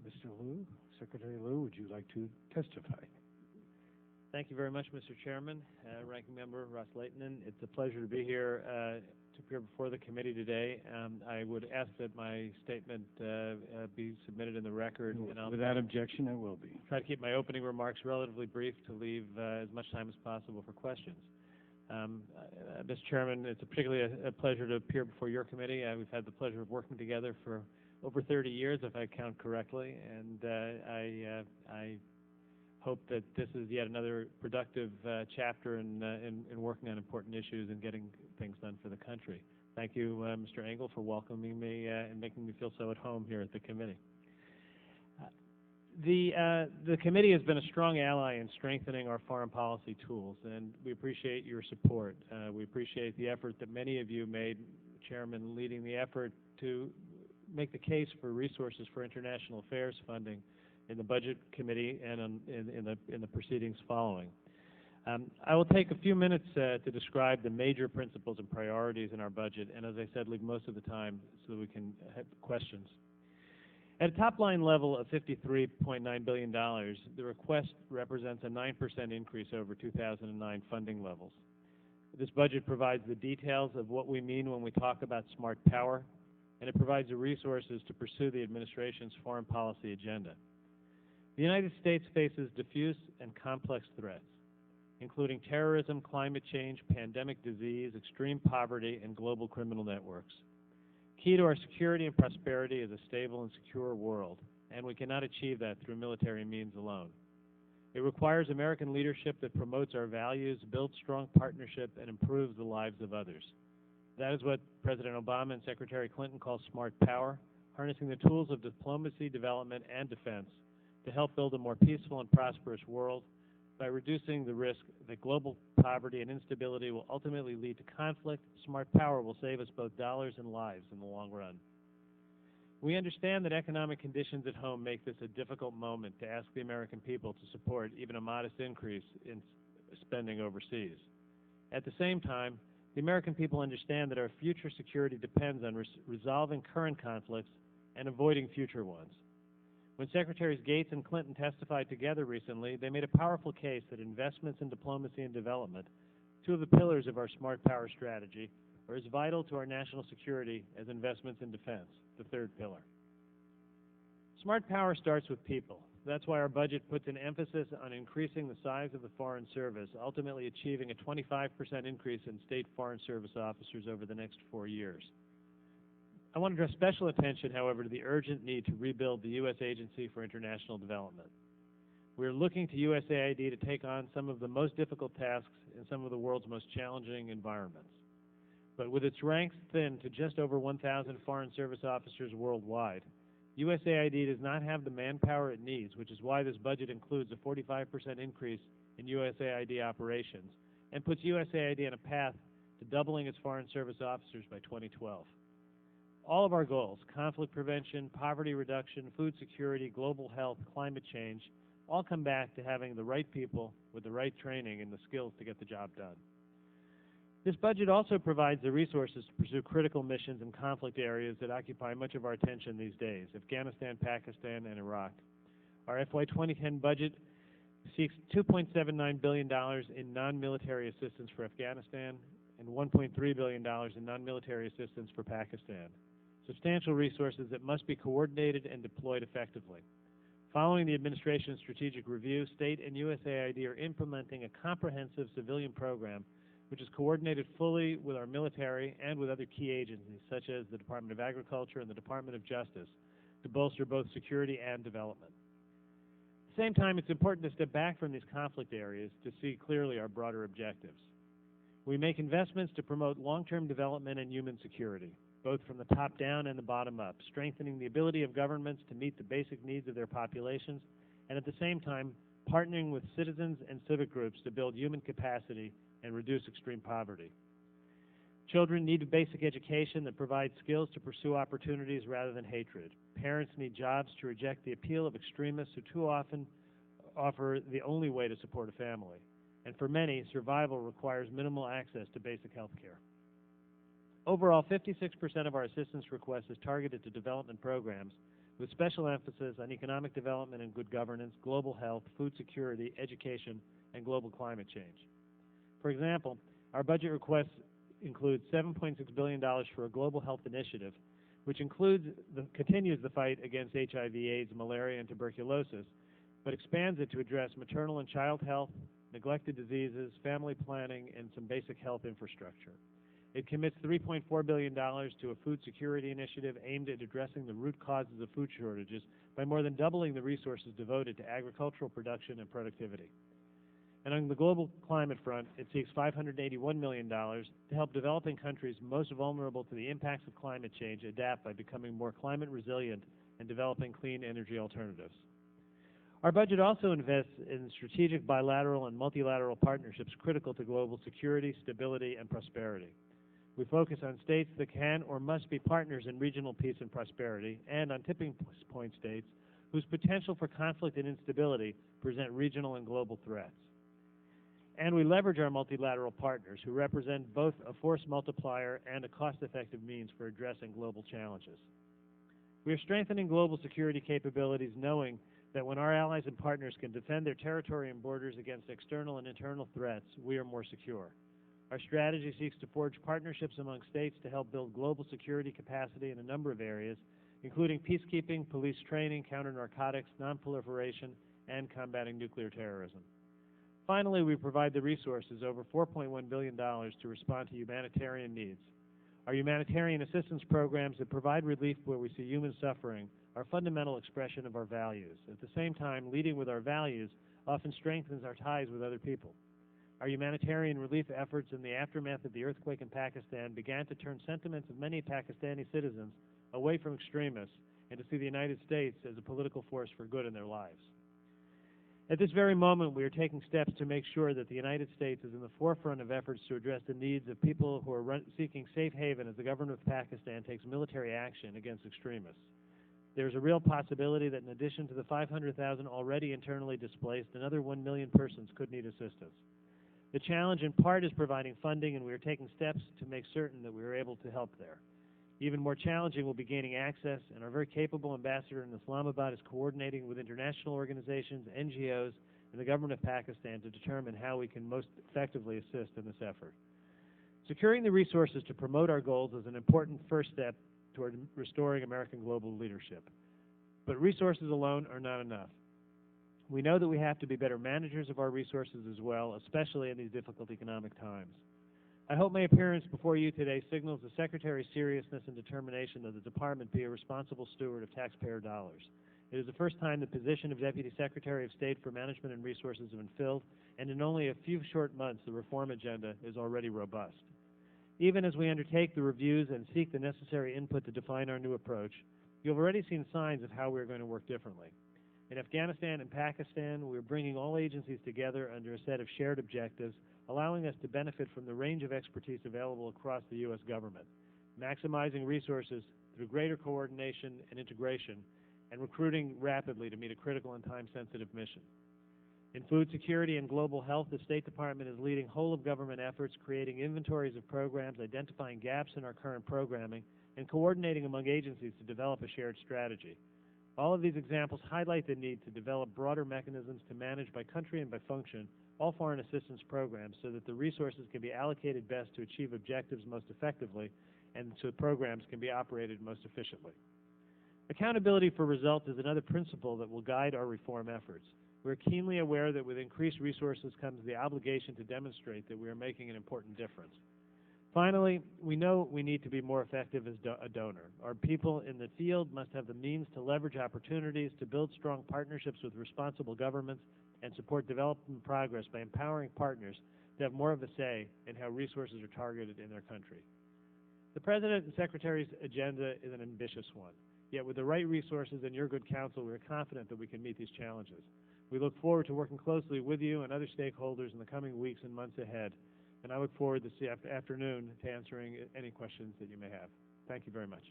Mr. Liu. Secretary Liu, would you like to testify? Thank you very much, Mr. Chairman, Ranking Member Ross Leighton. It's a pleasure to be here to appear before the committee today. I would ask that my statement be submitted in the record. Without objection, it will be. Try to keep my opening remarks relatively brief to leave as much time as possible for questions. Mr. Chairman, it's particularly a pleasure to appear before your committee. We've had the pleasure of working together for over 30 years, if I count correctly, and I hope that this is yet another productive chapter in working on important issues and getting things done for the country. Thank you, Mr. Engel, for welcoming me and making me feel so at home here at the committee. The committee has been a strong ally in strengthening our foreign policy tools, and we appreciate your support. We appreciate the effort that many of you made, Chairman, leading the effort to make the case for resources for international affairs funding in the Budget Committee and in the proceedings following. I will take a few minutes to describe the major principles and priorities in our budget, and as I said, leave most of the time so that we can have questions. At a top-line level of $53.9 billion, the request represents a 9% increase over 2009 funding levels. This budget provides the details of what we mean when we talk about smart power, and it provides the resources to pursue the administration's foreign policy agenda. The United States faces diffuse and complex threats, including terrorism, climate change, pandemic disease, extreme poverty, and global criminal networks. Key to our security and prosperity is a stable and secure world, and we cannot achieve that through military means alone. It requires American leadership that promotes our values, builds strong partnership, and improves the lives of others. That is what President Obama and Secretary Clinton call smart power, harnessing the tools of diplomacy, development, and defense to help build a more peaceful and prosperous world by reducing the risk that global poverty and instability will ultimately lead to conflict. Smart power will save us both dollars and lives in the long run. We understand that economic conditions at home make this a difficult moment to ask the American people to support even a modest increase in spending overseas. At the same time, the American people understand that our future security depends on resolving current conflicts and avoiding future ones. When Secretaries Gates and Clinton testified together recently, they made a powerful case that investments in diplomacy and development, two of the pillars of our smart power strategy, are as vital to our national security as investments in defense, the third pillar. Smart power starts with people. That's why our budget puts an emphasis on increasing the size of the Foreign Service, ultimately achieving a 25% increase in state Foreign Service officers over the next 4 years. I want to draw special attention, however, to the urgent need to rebuild the U.S. Agency for International Development. We're looking to USAID to take on some of the most difficult tasks in some of the world's most challenging environments. But with its ranks thinned to just over 1,000 Foreign Service officers worldwide, USAID does not have the manpower it needs, which is why this budget includes a 45% increase in USAID operations and puts USAID on a path to doubling its Foreign Service officers by 2012. All of our goals, conflict prevention, poverty reduction, food security, global health, climate change, all come back to having the right people with the right training and the skills to get the job done. This budget also provides the resources to pursue critical missions in conflict areas that occupy much of our attention these days: Afghanistan, Pakistan, and Iraq. Our FY 2010 budget seeks $2.79 billion in non-military assistance for Afghanistan and $1.3 billion in non-military assistance for Pakistan. Substantial resources that must be coordinated and deployed effectively. Following the administration's strategic review, state and USAID are implementing a comprehensive civilian program which is coordinated fully with our military and with other key agencies such as the Department of Agriculture and the Department of Justice to bolster both security and development. At the same time, it's important to step back from these conflict areas to see clearly our broader objectives. We make investments to promote long-term development and human security, both from the top down and the bottom up, strengthening the ability of governments to meet the basic needs of their populations, and at the same time, partnering with citizens and civic groups to build human capacity and reduce extreme poverty. Children need a basic education that provides skills to pursue opportunities rather than hatred. Parents need jobs to reject the appeal of extremists who too often offer the only way to support a family. And for many, survival requires minimal access to basic health care. Overall, 56% of our assistance request is targeted to development programs, with special emphasis on economic development and good governance, global health, food security, education, and global climate change. For example, our budget requests include $7.6 billion for a global health initiative, which continues the fight against HIV, AIDS, malaria, and tuberculosis, but expands it to address maternal and child health, neglected diseases, family planning, and some basic health infrastructure. It commits $3.4 billion to a food security initiative aimed at addressing the root causes of food shortages by more than doubling the resources devoted to agricultural production and productivity. And on the global climate front, it seeks $581 million to help developing countries most vulnerable to the impacts of climate change adapt by becoming more climate resilient and developing clean energy alternatives. Our budget also invests in strategic bilateral and multilateral partnerships critical to global security, stability, and prosperity. We focus on states that can or must be partners in regional peace and prosperity, and on tipping point states whose potential for conflict and instability present regional and global threats. And we leverage our multilateral partners who represent both a force multiplier and a cost-effective means for addressing global challenges. We are strengthening global security capabilities knowing that when our allies and partners can defend their territory and borders against external and internal threats, we are more secure. Our strategy seeks to forge partnerships among states to help build global security capacity in a number of areas, including peacekeeping, police training, counter-narcotics, non-proliferation, and combating nuclear terrorism. Finally, we provide the resources, over $4.1 billion, to respond to humanitarian needs. Our humanitarian assistance programs that provide relief where we see human suffering are a fundamental expression of our values. At the same time, leading with our values often strengthens our ties with other people. Our humanitarian relief efforts in the aftermath of the earthquake in Pakistan began to turn sentiments of many Pakistani citizens away from extremists and to see the United States as a political force for good in their lives. At this very moment, we are taking steps to make sure that the United States is in the forefront of efforts to address the needs of people who are seeking safe haven as the government of Pakistan takes military action against extremists. There is a real possibility that in addition to the 500,000 already internally displaced, another 1 million persons could need assistance. The challenge in part is providing funding, and we are taking steps to make certain that we are able to help there. Even more challenging will be gaining access, and our very capable ambassador in Islamabad is coordinating with international organizations, NGOs, and the government of Pakistan to determine how we can most effectively assist in this effort. Securing the resources to promote our goals is an important first step toward restoring American global leadership. But resources alone are not enough. We know that we have to be better managers of our resources as well, especially in these difficult economic times. I hope my appearance before you today signals the Secretary's seriousness and determination that the Department be a responsible steward of taxpayer dollars. It is the first time the position of Deputy Secretary of State for Management and Resources has been filled, and in only a few short months the reform agenda is already robust. Even as we undertake the reviews and seek the necessary input to define our new approach, you've already seen signs of how we are going to work differently. In Afghanistan and Pakistan, we are bringing all agencies together under a set of shared objectives, allowing us to benefit from the range of expertise available across the U.S. government, maximizing resources through greater coordination and integration, and recruiting rapidly to meet a critical and time-sensitive mission. In food security and global health, the State Department is leading whole-of-government efforts, creating inventories of programs, identifying gaps in our current programming, and coordinating among agencies to develop a shared strategy. All of these examples highlight the need to develop broader mechanisms to manage by country and by function all foreign assistance programs so that the resources can be allocated best to achieve objectives most effectively and so programs can be operated most efficiently. Accountability for results is another principle that will guide our reform efforts. We are keenly aware that with increased resources comes the obligation to demonstrate that we are making an important difference. Finally, we know we need to be more effective as a donor. Our people in the field must have the means to leverage opportunities, to build strong partnerships with responsible governments, and support development progress by empowering partners to have more of a say in how resources are targeted in their country. The President and Secretary's agenda is an ambitious one, yet with the right resources and your good counsel, we are confident that we can meet these challenges. We look forward to working closely with you and other stakeholders in the coming weeks and months ahead, and I look forward this afternoon to answering any questions that you may have. Thank you very much.